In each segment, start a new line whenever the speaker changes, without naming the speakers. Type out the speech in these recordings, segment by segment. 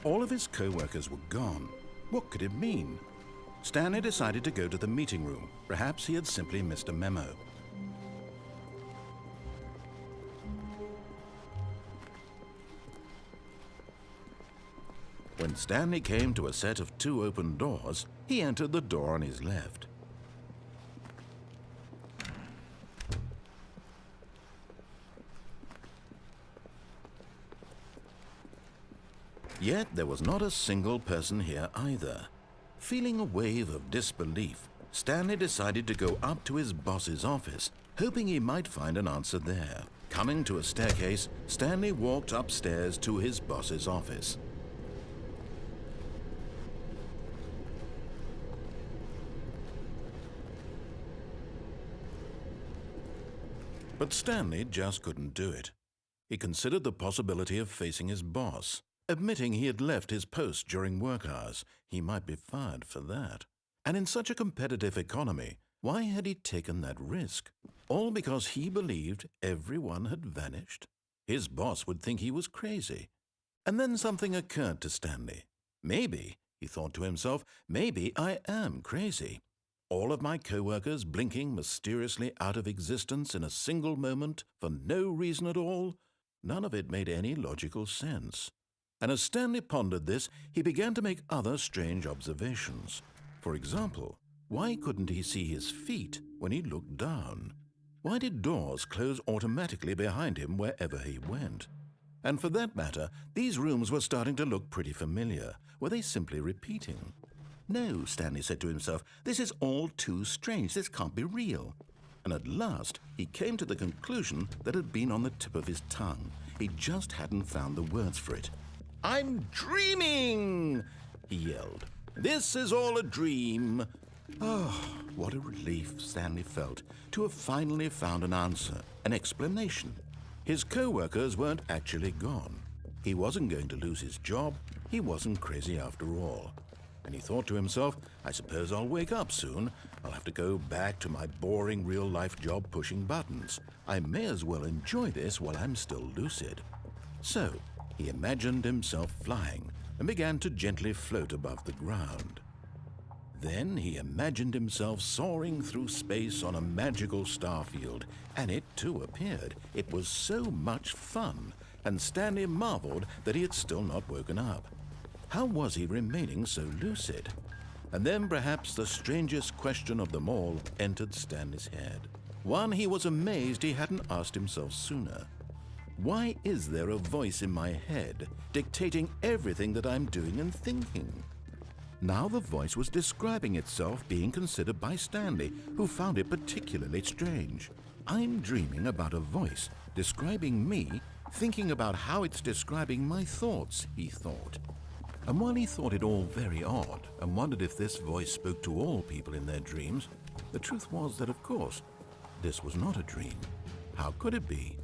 All of his co-workers were gone. What could it mean? Stanley decided to go to the meeting room. Perhaps he had simply missed a memo. When Stanley came to a set of 2 open doors, he entered the door on his left. Yet there was not a single person here either. Feeling a wave of disbelief, Stanley decided to go up to his boss's office, hoping he might find an answer there. Coming to a staircase, Stanley walked upstairs to his boss's office. But Stanley just couldn't do it. He considered the possibility of facing his boss. Admitting he had left his post during work hours, he might be fired for that. And in such a competitive economy, why had he taken that risk? All because he believed everyone had vanished? His boss would think he was crazy. And then something occurred to Stanley. Maybe, he thought to himself, maybe I am crazy. All of my co-workers blinking mysteriously out of existence in a single moment for no reason at all? None of it made any logical sense. And as Stanley pondered this, he began to make other strange observations. For example, why couldn't he see his feet when he looked down? Why did doors close automatically behind him wherever he went? And for that matter, these rooms were starting to look pretty familiar. Were they simply repeating? No, Stanley said to himself, this is all too strange. This can't be real. And at last, he came to the conclusion that had been on the tip of his tongue. He just hadn't found the words for it. "I'm dreaming!" he yelled. "This is all a dream." Oh, what a relief Stanley felt to have finally found an answer, an explanation. His co-workers weren't actually gone. He wasn't going to lose his job. He wasn't crazy after all. And he thought to himself, I suppose I'll wake up soon. I'll have to go back to my boring real-life job pushing buttons. I may as well enjoy this while I'm still lucid. So, he imagined himself flying and began to gently float above the ground. Then he imagined himself soaring through space on a magical starfield, and it too appeared. It was so much fun, and Stanley marveled that he had still not woken up. How was he remaining so lucid? And then perhaps the strangest question of them all entered Stanley's head. One he was amazed he hadn't asked himself sooner. Why is there a voice in my head dictating everything that I'm doing and thinking? Now the voice was describing itself being considered by Stanley, who found it particularly strange. I'm dreaming about a voice describing me, thinking about how it's describing my thoughts, he thought. And while he thought it all very odd and wondered if this voice spoke to all people in their dreams, the truth was that, of course, this was not a dream. How could it be?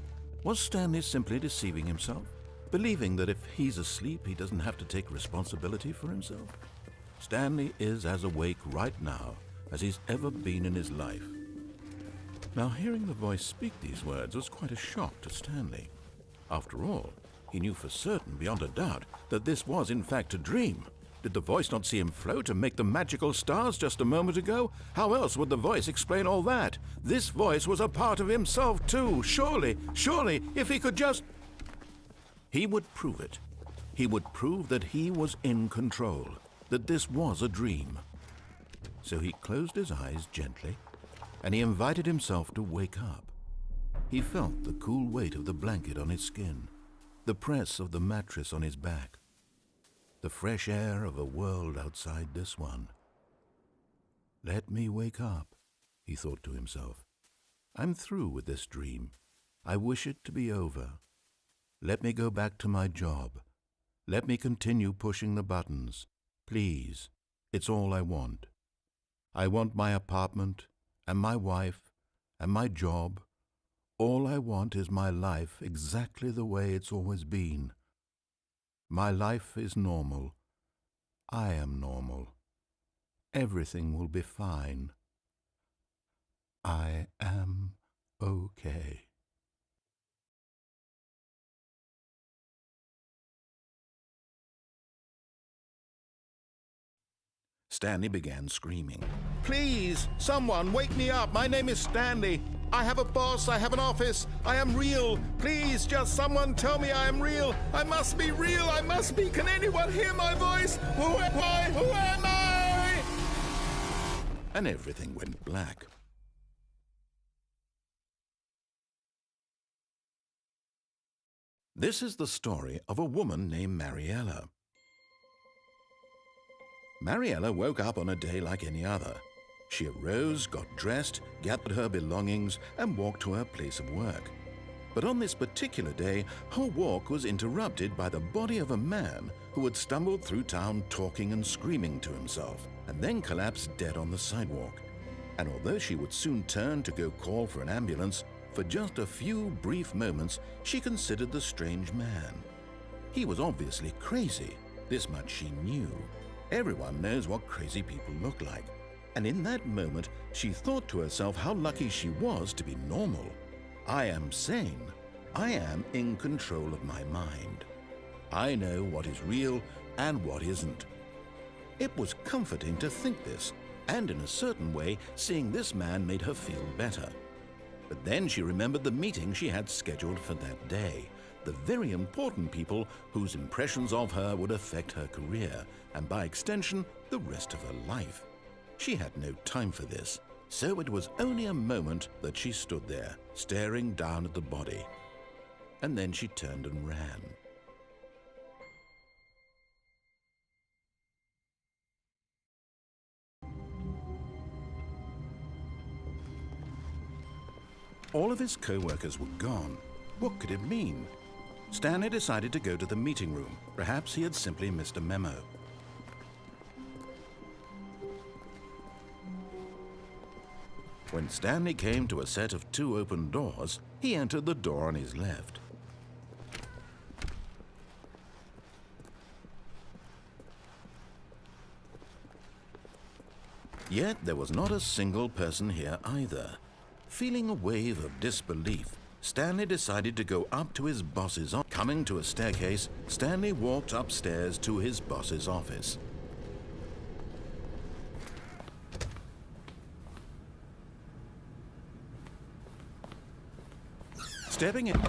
Was Stanley simply deceiving himself, believing that if he's asleep, he doesn't have to take responsibility for himself? Stanley is as awake right now as he's ever been in his life. Now, hearing the voice speak these words was quite a shock to Stanley. After all, he knew for certain, beyond a doubt, that this was in fact a dream. Did the voice not see him float and make the magical stars just a moment ago? How else would the voice explain all that? This voice was a part of himself too. Surely, if he could just... He would prove it. He would prove that he was in control, that this was a dream. So he closed his eyes gently, and he invited himself to wake up. He felt the cool weight of the blanket on his skin, the press of the mattress on his back, the fresh air of a world outside this one. Let me wake up, he thought to himself. I'm through with this dream. I wish it to be over. Let me go back to my job. Let me continue pushing the buttons. Please, it's all I want. I want my apartment and my wife and my job. All I want is my life exactly the way it's always been. My life is normal. I am normal. Everything will be fine. I am okay. Stanley began screaming. "Please, someone, wake me up. My name is Stanley. I have a boss. I have an office. I am real. Please, just someone tell me I am real. I must be real. I must be. Can anyone hear my voice? Who am I? Who am I?" And everything went black. This is the story of a woman named Mariella. Mariella woke up on a day like any other. She arose, got dressed, gathered her belongings, and walked to her place of work. But on this particular day, her walk was interrupted by the body of a man who had stumbled through town talking and screaming to himself, and then collapsed dead on the sidewalk. And although she would soon turn to go call for an ambulance, for just a few brief moments she considered the strange man. He was obviously crazy, this much she knew. Everyone knows what crazy people look like. And in that moment, she thought to herself how lucky she was to be normal. I am sane. I am in control of my mind. I know what is real and what isn't. It was comforting to think this, and in a certain way, seeing this man made her feel better. But then she remembered the meeting she had scheduled for that day, the very important people whose impressions of her would affect her career, and by extension, the rest of her life. She had no time for this, so it was only a moment that she stood there, staring down at the body. And then she turned and ran. All of his co-workers were gone. What could it mean? Stanley decided to go to the meeting room. Perhaps he had simply missed a memo. When Stanley came to a set of 2 open doors, he entered the door on his left. Yet there was not a single person here either. Feeling a wave of disbelief, Stanley decided to go up to his boss's office. Coming to a staircase, Stanley walked upstairs to his boss's office. Stepping in,